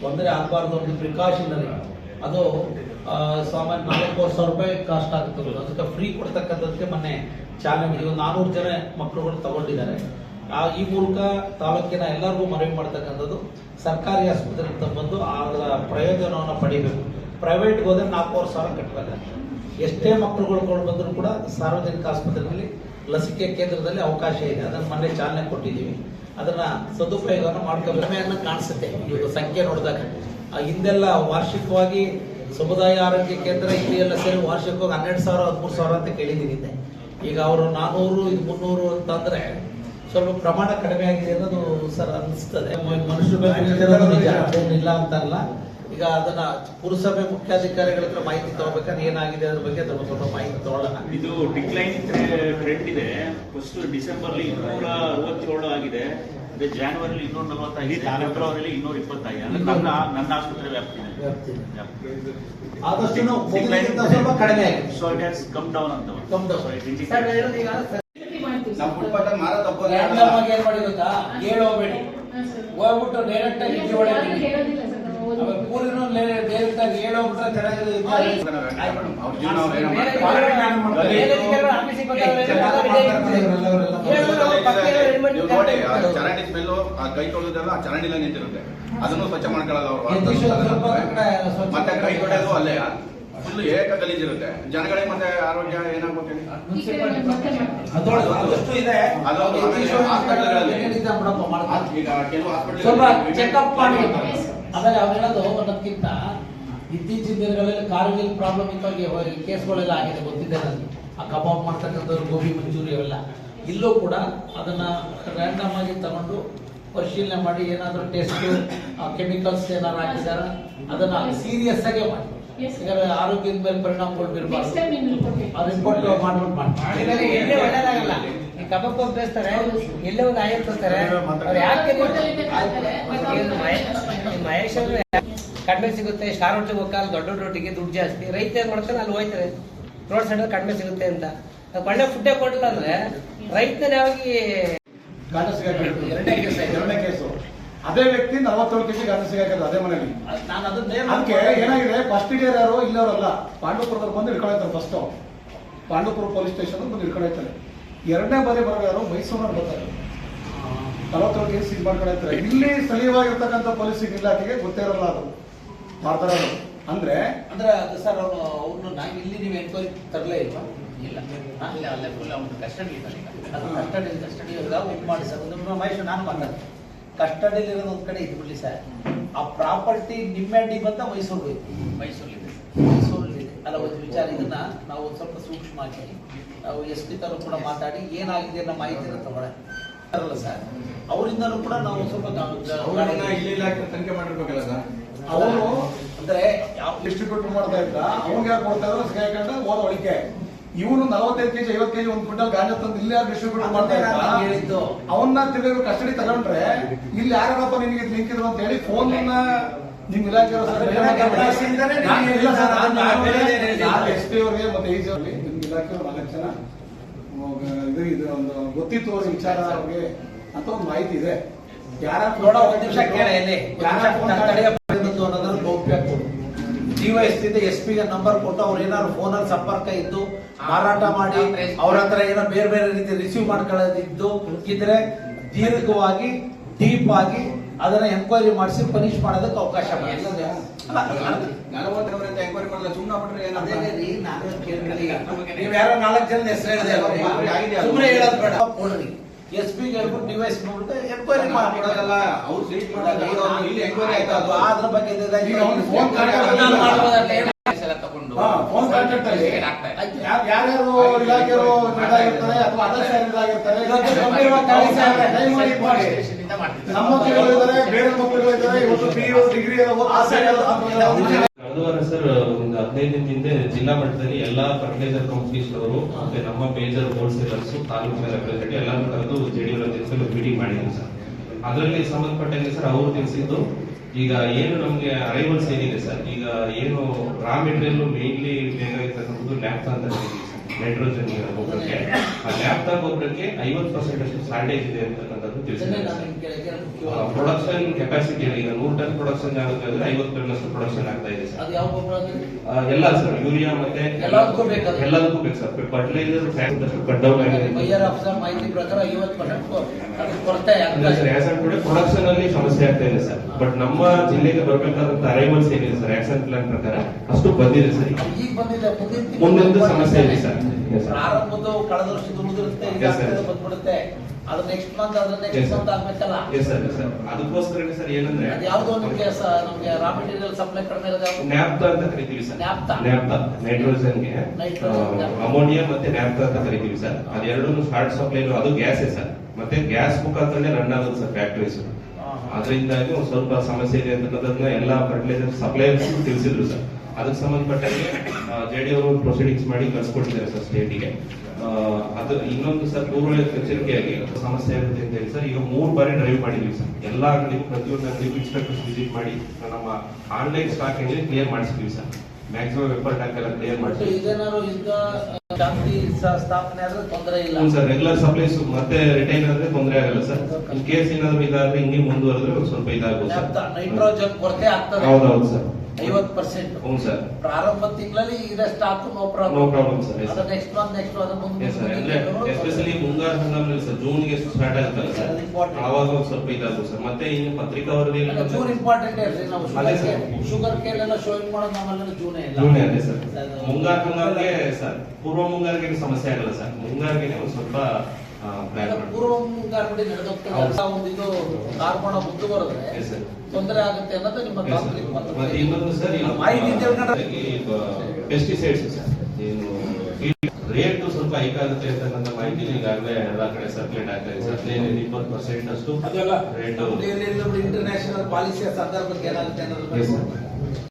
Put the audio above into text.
ತೊಂದರೆ ಆಗಬಾರ್ದು ಒಂದು ಪ್ರಿಕಾಷನರಿ ಅದು ಸಾಮಾನ್ಯ 4,000 ರೂಪಾಯಿ ಕಾಸ್ಟ್ ಆಗುತ್ತೆ. ಅದಕ್ಕೆ ಫ್ರೀ ಕೊಡ್ತಕ್ಕಂಥದ್ದಕ್ಕೆ ಮೊನ್ನೆ ಚಾಲನೆ ಮಾಡಿ 400 ಜನ ಮಕ್ಕಳುಗಳು ತಗೊಂಡಿದ್ದಾರೆ. ಈ ಮೂಲಕ ತಾಲೂಕಿನ ಎಲ್ಲರಿಗೂ ಮನವಿ ಮಾಡ್ತಕ್ಕಂಥದ್ದು ಸರ್ಕಾರಿ ಆಸ್ಪತ್ರೆಗೆ ಬಂದು ಅದರ ಪ್ರಯೋಜನವನ್ನು ಪಡಿಬೇಕು. ಪ್ರೈವೇಟ್ಗೆ ಹೋದ್ರೆ 4,000 ಕಟ್ಟಬೇಕಾಗ್ತದೆ. ಎಷ್ಟೇ ಮಕ್ಕಳುಗಳು ಬಂದರೂ ಕೂಡ ಸಾರ್ವಜನಿಕ ಆಸ್ಪತ್ರೆಯಲ್ಲಿ ಲಸಿಕೆ ಕೇಂದ್ರದಲ್ಲಿ ಅವಕಾಶ ಇದೆ. ಅದನ್ನು ಮೊನ್ನೆ ಚಾಲನೆ ಕೊಟ್ಟಿದ್ದೀವಿ. ಅದನ್ನ ಸದುಪಯೋಗವನ್ನು ಮಾಡ್ಕೋಬೇಕು ಕಾಣಿಸುತ್ತೆ. ಇವಾಗ ಸಂಖ್ಯೆ ನೋಡಿದಾಗ ಹಿಂದೆಲ್ಲ ವಾರ್ಷಿಕವಾಗಿ ಸಮುದಾಯ ಆರೋಗ್ಯ ಕೇಂದ್ರ ಇಲ್ಲಿ ಎಲ್ಲ ಸೇರಿ ವಾರ್ಷಿಕವಾಗಿ 12,000 13,000 ಅಂತ ಕೇಳಿದ್ದೀನಿ. ಈಗ ಅವರು 400 300 ಅಂತಂದ್ರೆ ಸ್ವಲ್ಪ ಪ್ರಮಾಣ ಕಡಿಮೆ ಆಗಿದೆ ಅನ್ನೋದು ಸರ್ ಅನಿಸ್ತದೆ. ಮನುಷ್ಯರು ನಿಜ ಇಲ್ಲ ಅಂತಲ್ಲ. ಈಗ ಅದನ್ನ ಪುರಸಭೆ ಮುಖ್ಯಾಧಿಕಾರಿಗಳ ಹತ್ರ ಮಾಹಿತಿ ತಗೋಬೇಕಾದ್ರೆ ಏನಾಗಿದೆ ಅದ್ರ ಬಗ್ಗೆ ಸ್ವಲ್ಪ ಮಾಹಿತಿ ತಗೊಳ್ಳೋಣ. ಇದು ಡಿಕ್ಲೈನ್ ಟ್ರೆಂಡ್ ಇದೆ. ಫಸ್ಟ್ ಡಿಸೆಂಬರ್ 267 ಆಗಿದೆ. ಅದೇ ಜಾನ್ವರಿ 245, ಫೆಬ್ರವರಿ 225. ನನ್ನ ಆಸ್ಪತ್ರೆ ವ್ಯಾಪ್ತಿ ಆದಷ್ಟು ಸ್ವಲ್ಪ ಕಡಿಮೆ ಆಗಿದೆ. So it has come down ಅಂತ. ಏನ್ ಮಾಡಿ ಗೊತ್ತಾ, ಹೇಳೋಬೇಡಿ, ಹೋಗ್ಬಿಟ್ಟು ಡೈರೆಕ್ಟ್ ಆಗಿ ಪೂರಿನೂ ಡೈರೆಕ್ಟ್ ಆಗಿ ಹೇಳೋಗ್ಬಿಟ್ರೆ ಚೆನ್ನಾಗಿದೆ. ಚರಂಡಿ ಸ್ಮೆಲ್ ಕೈ ತೊಳೆದಲ್ಲ, ಚರಂಡಿ ನಿಂತಿರುತ್ತೆ, ಅದನ್ನು ಸ್ವಚ್ಛ ಮಾಡ್ಕೊಳ್ಳಲ್ಲ ಅವರು. ಮತ್ತೆ ಕೈ ತೊಳೆಯೋದು ಅಲ್ಲೇ ಫುಲ್ ಏಕ ಗಲೀಜಿರುತ್ತೆ. ಜನಗಳಿಗೆ ಮತ್ತೆ ಆರೋಗ್ಯ ಏನಾಗುತ್ತೆ. ಈಗ ಕೆಲವು ಹಾಸ್ಪಿಟಲ್ ಆಮೇಲೆ ಅವ್ರು ಹೇಳೋದು ಅನ್ನೋದಕ್ಕಿಂತ ಇತ್ತೀಚಿನ ದಿನಗಳಲ್ಲಿ ಕಾರ್ಗಿಲ್ ಪ್ರಾಬ್ಲಮ್ ಕೇಸ್ಗಳೆಲ್ಲ ಆಗಿದೆ, ಗೊತ್ತಿದೆ ನನಗೆ. ಆ ಕಬಾಬ್ ಮಾಡ್ತಕ್ಕಂಥವ್ರು, ಗೋಬಿ ಮಂಚೂರಿ ಅವೆಲ್ಲ ಇಲ್ಲೂ ಕೂಡ ಅದನ್ನ ರ್ಯಾಂಡಮ್ ಆಗಿ ತಗೊಂಡು ಪರಿಶೀಲನೆ ಮಾಡಿ ಏನಾದರೂ ಟೆಸ್ಟ್ ಕೆಮಿಕಲ್ಸ್ ಏನಾದ್ರು ಹಾಕಿದಾರ ಅದನ್ನ ಸೀರಿಯಸ್ ಆಗಿ ಮಾಡಿ. ಈಗ ಆರೋಗ್ಯದ ಮೇಲೆ ಪರಿಣಾಮ ಬೀರಬಾರ್ದು. ರಿಪೋರ್ಟ್ ಮಾಡ್ಬಿಟ್ಟು ಮಾಡಿ ಒಳ್ಳೇದಾಗಲ್ಲ. ಕಬಾಬ್ ಬೇಯಿಸ್ತಾರೆ, ಎಲ್ಲೇ ಒಂದು ಆಯಲ್ ತರ್ತಾರೆ. ಅವ್ರು ಯಾಕೆ ಮಹೇಶ್ ಅವರು ಕಡಿಮೆ ಸಿಗುತ್ತೆ, ಸ್ಟಾರ್ ಹೋಟೆಲ್ ಹೋಗಲ್ಲ, ದೊಡ್ಡ ರೋಟಿಗೆ ದುಡ್ಡು ಜಾಸ್ತಿ. ರೈತ ಏನ್ ಮಾಡ್ತಾನೆ, ಅಲ್ಲಿ ಹೋಯ್ತಾರೆ ರೋಡ್ ಸೈಡ್ ಕಡಿಮೆ ಸಿಗುತ್ತೆ ಅಂತ. ಒಳ್ಳೆ ಫುಡ್ಡೇ ಕೊಡಲಿಲ್ಲ ಅಂದ್ರೆ ರೈತನ ಯಾವಾಗಿ ಎರಡನೇ ಕೇಸು ಅದೇ ವ್ಯಕ್ತಿ 47 kg ಗಾಂಜಾ ಸಿಗಾಕಲ್ಲ ಅದೇ ಮನೆಯಲ್ಲಿ. ಅದಕ್ಕೆ ಏನಾಗಿದೆ, ಫಸ್ಟ್ ಇಯರ್ ಯಾರು ಇಲ್ಲವರಲ್ಲ, ಪಾಂಡವಪುರದವ್ರು ಬಂದು ಹಿಡ್ಕೊಳ್ತಾರೆ. ಫಸ್ಟ್ ಪಾಂಡವಪುರ ಪೊಲೀಸ್ ಸ್ಟೇಷನ್ ಬಂದು ಹಿಡ್ಕೊಳ್ತಾರೆ. ಎರಡನೇ ಬಾರಿ ಬರೋ ಯಾರು ಮೈಸೂರಿನಲ್ಲಿ ಬರ್ತಾರೆ, 47 ಕೇಸ್ ಇದು ಮಾಡ್ಕೊಳ್ತಾರೆ. ಇಲ್ಲಿ ಸ್ಥಳೀಯವಾಗಿರ್ತಕ್ಕಂಥ ಪೊಲೀಸ್ ಇಲಾಖೆಗೆ ಗೊತ್ತೇ ಇರಲ್ಲ ಅದು ಮಾಡ್ತಾರೆ. ಅಂದ್ರೆ ಅದು ಸರ್ ಅವ್ರನ್ನ ಇಲ್ಲಿ ನೀವು ಎನ್ಕ್ವೈರಿ ತರಲೇ ಇಲ್ವಾ? ಇಲ್ಲ, ಕಸ್ಟಡಿ ಮಾಡಿ ಸರ್. ಮಹೇಶ್ ನಾನು ಮಾತಾಡ್ತೀನಿ, ಕಸ್ಟಡಿಯಲ್ಲಿ ಇರೋದು ಒಂದ್ ಕಡೆ ಇದ್ಬಿಡ್ಲಿ ಸರ್. ಆ ಪ್ರಾಪರ್ಟಿ ನಿಮ್ಮೆಂಡಿಗೆ ಬಂದ ಮೈಸೂರಲ್ಲಿದೆ ಅಲ್ಲ. ಒಂದು ವಿಚಾರ, ಇದನ್ನ ನಾವು ಒಂದ್ ಸ್ವಲ್ಪ ಸೂಕ್ಷ್ಮ ಆಗಿ ನಾವು SP ತರ ಕೂಡ ಮಾತಾಡಿ ಏನಾಗಿದೆ ನಮ್ಮ ಮಾಹಿತಿನ ತಗೊಳ್ಳಲ್ಲ ಸರ್. ಅವರಿಂದನೂ ಕೂಡ ನಾವು ಸ್ವಲ್ಪ ತನಿಖೆ ಮಾಡಿರ್ಬೇಕಲ್ಲ ಸರ್. ಅವರು ಅಂದ್ರೆ ಯಾವ ಡಿಸ್ಟ್ರಿಬ್ಯೂಟ್ ಮಾಡ್ತಾ ಇದ್ದ ಅವ್ನಿಗೆ ಯಾಕೆ ಕೊಡ್ತಾ ಇದ್ರು ಸಿಗಾಕೊಂಡು ಹೋದ ಒಳಿಕೆ. ಇವನು 45 kg 50 kg ಒಂದು ಕ್ವಿಂಟಲ್ ಗಾಂಜಾ ತಂದು ಇಲ್ಲಿ ಯಾರು ಡಿಸ್ಟ್ರಿಬ್ಯೂಟ್ ಮಾಡ್ತಾ ಇದ್ದ ಹೇಳಿದ್ದು. ಅವನ್ನ ತಿರುಗಿ ಕಸ್ಟಡಿ ತಗೊಂಡ್ರೆ ಇಲ್ಲಿ ಯಾರಪ್ಪ ನಿನಗೆ ಲಿಂಕ್ ಇದ್ರು ಅಂತ ಹೇಳಿ ಫೋನ್ ನಿಮ್ ಇಲಾಖೆ SP ಅವರಿಗೆ ಮತ್ತೆ AG ಅವರಿಗೆ ನಿಮ್ ಇಲಾಖೆ 4 ಜನ ಇದು ಒಂದು ಗೊತ್ತಿತ್ತು ಅವ್ರ ವಿಚಾರ ಅವ್ರಿಗೆ ಅಂತ ಒಂದು ಮಾಹಿತಿ ಇದೆ. ಯಾರ ಒಂದ್ ನಿಮಿಷ ಕೇಳ, ಇಲ್ಲಿ ಗೌಪ್ಯ ಕೊಡು. DYSP SP ಗೆ ನಂಬರ್ ಕೊಟ್ಟು ಅವ್ರು ಏನಾದ್ರು ಫೋನಲ್ಲಿ ಸಂಪರ್ಕ ಇದ್ದು ಮಾರಾಟ ಮಾಡಿ ಅವ್ರ ಹತ್ರ ಏನೋ ಬೇರೆ ಬೇರೆ ರೀತಿ ರಿಸೀವ್ ಮಾಡ್ಕೊಳ್ಳೋದಿದ್ದು ಇದ್ರೆ ದೀರ್ಘವಾಗಿ ಡೀಪ್ ಆಗಿ ಅದನ್ನ ಎನ್ಕ್ವೈರಿ ಮಾಡಿಸಿ ಪನಿಷ್ ಮಾಡೋದಕ್ಕೆ ಅವಕಾಶ ಮಾಡಿ. ಎಂಕ್ವೈರಿ ಮಾಡಲ್ಲ, ಸುಮ್ಮನೆ ಬಿಟ್ರೆ ಏನಾದ್ರೆ ನಾನು ಕೇಳಿ ನೀವು ಯಾರೋ 4 ಜನ ಹೆಸರು ಹೇಳಿದೆ, ಸುಮ್ಮನೆ ಹೇಳೋದು ಬೇಡ. ಕೊಡ್ರಿ SP ಗೆ ಹೇಳ್ಬಿಟ್ಟು DYSP ನೋಡ್ಬಿಟ್ಟು ಎನ್ಕ್ವೈರಿ ಮಾಡೋದಲ್ಲ. ಅವ್ರು ಸೀಟ್ ಮಾಡಲ್ಲ, ಇಲ್ಲಿ ಎಂಕ್ವೈರಿ ಆಯ್ತು. ಅದ್ರ ಬಗ್ಗೆ ಫೋನ್ ಕಾಂಟ್ಯಾಕ್ಟ್ ಅಲ್ಲಿ ಯಾರ್ಯಾರು ಇಲಾಖೆಯವರು ಇದಾಗಿರ್ತಾರೆ ಅಥವಾ ಅದರ್ಶ ಇದಾಗಿರ್ತಾರೆ, ನಮ್ಮ ಮಕ್ಕಳಿದ್ದಾರೆ, ಬೇರೆ ಮಕ್ಕಳಿದ್ದಾರೆ. ಇವತ್ತು PU ಡಿಗ್ರಿ ಕಳೆದ ವಾರ ಸರ್ ಒಂದು 15 ದಿನದಿಂದ ಜಿಲ್ಲಾ ಮಟ್ಟದಲ್ಲಿ ಎಲ್ಲಾ ಫರ್ಟಿಲೈಸರ್ ಕಂಪನೀಸ್ ಅವರು ಮತ್ತೆ ನಮ್ಮ ಮೇಜರ್ ಹೋಲ್ಸೇಲರ್ಸ್ ತಾಲೂಕಿನ ರೆಪ್ರೆಸೆಂಟೇಟಿವ್ ಎಲ್ಲರೂ ಕರೆದು JDO ಮೀಟಿಂಗ್ ಮಾಡಿದ್ರು ಸರ್. ಅದರಲ್ಲಿ ಸಂಬಂಧಪಟ್ಟಂಗೆ ಸರ್ ಅವರು ತಿಳಿಸಿದ್ದು, ಈಗ ಏನು ನಮ್ಗೆ ಅರೈವಲ್ಸ್ ಏನಿದೆ ಸರ್, ಈಗ ಏನು ರಾ ಮೆಟೀರಿಯಲ್ ಮೇನ್ಲಿ ಬೇಕಾಗಿರ್ತಕ್ಕಂಥದ್ದು ನ್ಯಾಪ್ತಾ ಅಂತ ಹೇಳಿದ್ವಿ ಸರ್. ನೈಟ್ರೋಜನ್ ಗೊಬ್ಬರಕ್ಕೆ, ಆ ನ್ಯಾಪ್ತಾ ಗೊಬ್ಬರಕ್ಕೆ 50% ಅಷ್ಟು ಶಾರ್ಟೇಜ್ ಇದೆ ಅಂತಕ್ಕಂಥದ್ದು ತಿಳಿಸಿದ್ದಾರೆ. ಪ್ರೊಡಕ್ಷನ್ ಕೆಪಾಸಿಟಿ ಈಗ 100 ಟನ್ ಪ್ರೊಡಕ್ಷನ್ ಆಗುತ್ತೆ, 50 ಟನ್ ಅಷ್ಟು ಪ್ರೊಡಕ್ಷನ್ ಆಗ್ತಾ ಇದೆ ಸರ್. ಅದು ಯಾವ ಗೊಬ್ಬರ ಅಂದ್ರೆ? ಎಲ್ಲ ಸರ್, ಯೂರಿಯಾ ಮತ್ತೆ ಎಲ್ಲದಕ್ಕೂ ಬೇಕದು? ಎಲ್ಲದಕ್ಕೂ ಬೇಕು ಸರ್. ಫರ್ಟಿಲೈಸರ್ ಕಟ್ ಡೌನ್ ಆಗಿದೆ ಬೈಯರ್ ಆಫೀಸರ್ ಮಾಹಿತಿ ಪ್ರಕಾರ 50% ಅದು ಕೊರತೆ ಆಗ್ತಾ ಸರ್. ಇದೆ. ಆಕ್ಸನ್ ಟುಡೇ ಪ್ರೊಡಕ್ಷನ್ ಅಲ್ಲಿ ಸಮಸ್ಯೆ ಆಗ್ತಾ ಇದೆ ಸರ್. ಬಟ್ ನಮ್ಮ ಜಿಲ್ಲೆಗೆ ಬರಬೇಕಾದಂತ ಅರೈವಲ್ಸ್ ಏನಿದೆ ಸರ್ ಆಕ್ಷನ್ ಪ್ಲಾನ್ ಪ್ರಕಾರ ಅಷ್ಟು ಬಂದಿದೆ ಸರ್. ಈಗ ಬಂದಿದೆ, ಮುಂದೊಂದು ಸಮಸ್ಯೆ ಇದೆ ಸರ್. ಪ್ರಾರಂಭದ್ದು ಕಳೆದ ವರ್ಷದ ಉಳಿದಿರುತ್ತೆ, ಈಗ Yes, sir. ಬಂದ್ಬಿಡುತ್ತೆ. ಅದು ನೆಕ್ಸ್ಟ್ ಮಂತ್ ಅದ್ರ Yes, ನೆಕ್ಸ್ಟ್ sir. ಮಂತ್ ಆಗ್ಬೇಕಲ್ಲ. Yes sir, sir. ಅದಕ್ಕೋಸ್ಕರ ಸರ್ ಏನಂದ್ರೆ ಅದು ಯಾವ್ದೋ ನಮ್ಗೆ ನಮ್ಗೆ ರಾ ಮೆಟೀರಿಯಲ್ ಸಪ್ಲೈ ಕಡಿಮೆ ಇರೋದು ಯಾವ್ದು? ನ್ಯಾಪ್ತಾ ಅಂತ ಕರಿತೀವಿ ಸರ್. ನ್ಯಾಪ್ತಾ. ನೈಟ್ರೋಜನ್ಗೆ ಅಮೋನಿಯಾ ಮತ್ತೆ ನ್ಯಾಪ್ತಾ ಅಂತ ಕರಿತೀವಿ ಸರ್. ಅದೆರಡೂ ಶಾರ್ಟ್ ಸಪ್ಲೈ, ಅದು ಗ್ಯಾಸ್ ಸರ್. ಮತ್ತೆ ಗ್ಯಾಸ್ ಮುಖಾಂತರನೇ ರನ್ ಆಗೋದು ಸರ್ ಫ್ಯಾಕ್ಟರೀಸ್. ಅದರಿಂದಾಗಿ ಒಂದು ಸ್ವಲ್ಪ ಸಮಸ್ಯೆ ಇದೆ ಅಂತಕ್ಕಂಥದ್ದನ್ನ ಎಲ್ಲ ಫರ್ಟಿಲೈಸರ್ ಸಪ್ಲೈಯರ್ಸ್ ತಿಳಿಸಿದ್ರು ಸರ್. ಅದಕ್ಕೆ ಸಂಬಂಧಪಟ್ಟಂಗೆ ಜೆಡಿ ಅವರು ಪ್ರೊಸೀಡಿಂಗ್ಸ್ ಮಾಡಿ ಕಳ್ಸಿಕೊಟ್ಟಿದ್ದಾರೆ ಸರ್ ಸ್ಟೇಟಿಗೆ. ಅದು ಇನ್ನೊಂದು ಸರ್ ಪೂರ್ವ ಎಚ್ಚರಿಕೆಯಾಗಿ ಸಮಸ್ಯೆ ಆಗುತ್ತೆ ಅಂತ ಹೇಳಿ ಸರ್ ಈಗ 3 ಬಾರಿ ಡ್ರೈವ್ ಮಾಡಿದ್ವಿ ಸರ್. ಎಲ್ಲ ಅಂಗಡಿಗೂ ಪ್ರತಿಯೊಂದು ಅಂಗಡಿಗೂ ಇನ್ಸ್ಪೆಕ್ಟರ್ಸ್ ವಿಸಿಟ್ ಮಾಡಿ ನಮ್ಮ ಆನ್ಲೈನ್ ಸ್ಟಾಕ್ ಏನಿದೆ ಕ್ಲಿಯರ್ ಮಾಡಿಸ್ತೀವಿ ಸರ್. ಮ್ಯಾಕ್ಸಿಮಮ್ ವೆಪರ್ ಟ್ಯಾಕ್ ಎಲ್ಲ ಕ್ಲಿಯರ್ ಮತ್ತೆ ಮಾಡ್ತೀವಿ. ಇದೇನಾದ್ರು ಈಗ ಶಾಂತಿ ಸ್ಥಾಪನೆ ಆದ್ರೆ ತೊಂದರೆ ಇಲ್ಲ ಸರ್. ರೆಗ್ಯುಲರ್ ಸಪ್ಲೈಸ್ ಮತ್ತೆ ರಿಟೈನ್ ಆದ್ರೆ ತೊಂದರೆ ಆಗಲ್ಲ ಸರ್. ಇನ್ ಕೇಸ್ ಏನಾದ್ರು ಇದಾದ್ರೆ ಹಿಂಗೆ ಮುಂದುವರೆದ್ರೆ ಒಂದು ಸ್ವಲ್ಪ ಇದಾಗುತ್ತೆ ಸರ್. ನೈಟ್ರೋಜನ್ ಕೊರತೆ ಆಗ್ತದೆ. ಹೌದೌದು ಸರ್. 50%. ಹ್ಞೂ ಸರ್. ಪ್ರಾರಂಭ ತಿಂಗಳಲ್ಲಿ ಇದೆ stock, no no problem. Problem sir. ಅದು ನೆಕ್ಸ್ಟ್ ಮಂತ್ ಅದ್ರ ಮುಂದೆ ಸರ್ ಅಂದ್ರೆ ಎಸ್ಪೆಷಲಿ ಮುಂಗಾರು ಹಂಗಾಮಲ್ಲಿ ಸರ್ ಜೂನ್ಗೆ ಸ್ಟಾರ್ಟ್ ಆಗುತ್ತಲ್ಲ ಸರ್, ಆವಾಗ ಒಂದು ಸ್ವಲ್ಪ ಇದಾಗುತ್ತೆ ಸರ್. ಮತ್ತೆ ಇನ್ನು ಪತ್ರಿಕಾ ವರದಿಯಲ್ಲಿ ಜೂನ್ ಇಂಪಾರ್ಟೆಂಟ್ ಇರ್ಲಿ. ನಾವು ಅದೇ ಸರ್. ಶುಗರ್ ಕೇಲ್ ಎಲ್ಲ ಶೋಯಿಂಗ್ ಮಾಡೋದು ನಮ್ಮಲ್ಲಿ ಜೂನೇ ಇಲ್ಲ. ಜೂನ್ ಅದೇ ಸರ್. ಮುಂಗಾರು ಹಂಗಾಮಿಗೆ ಸರ್ ಪೂರ್ವ ಮುಂಗಾರಿಗೆ ಸಮಸ್ಯೆ ಆಗಲ್ಲ ಸರ್. ಮುಂಗಾರಿಗೆ ಒಂದು ಸ್ವಲ್ಪ ಪ್ಲಾನ್ ಮಾಡಿ. ಪೂರ್ವ ಮುಂಗಾರು ಬಿಡಿ ನಡೆದೋಗ್ತದೆ. ಒಂದು ಇದು ಕಾರ್ಬನ್ ಮುಂದುವರೆದ್ರೆ ಎಸ್ ಸರ್. ತೊಂದರೆ ಆಗುತ್ತೆ ಅನ್ನೋದು ನಿಮ್ಮ ತಾಂತ್ರಿಕ ಮತ. ಮತ್ತೆ ಇನ್ನೊಂದು ಸರ್ ಮಾಹಿತಿ ತಿಳ್ಕೊಂಡ್ರೆ ಪೆಸ್ಟಿಸೈಡ್ಸ್ ಸರ್ ಏನು ರೇಟ್ ಸ್ವಲ್ಪ ಹೈಕ್ ಆಗುತ್ತೆ ಅಂತಕ್ಕಂಥ ಮಾಹಿತಿ ಈಗಾಗಲೇ ಎಲ್ಲ ಕಡೆ ಸರ್ಕ್ಯುಲೇಟ್ ಆಗ್ತಾ ಇದೆ ಸರ್. 15-20% ಅಷ್ಟು ಅದೆಲ್ಲ ರೇಟ್ ಇಂಟರ್ನ್ಯಾಷನಲ್ ಪಾಲಿಸಿಯ ಸಂದರ್ಭಕ್ಕೆ ಏನಾಗುತ್ತೆ ಅನ್ನೋದ್ರ Yes, ಬಗ್ಗೆ sir.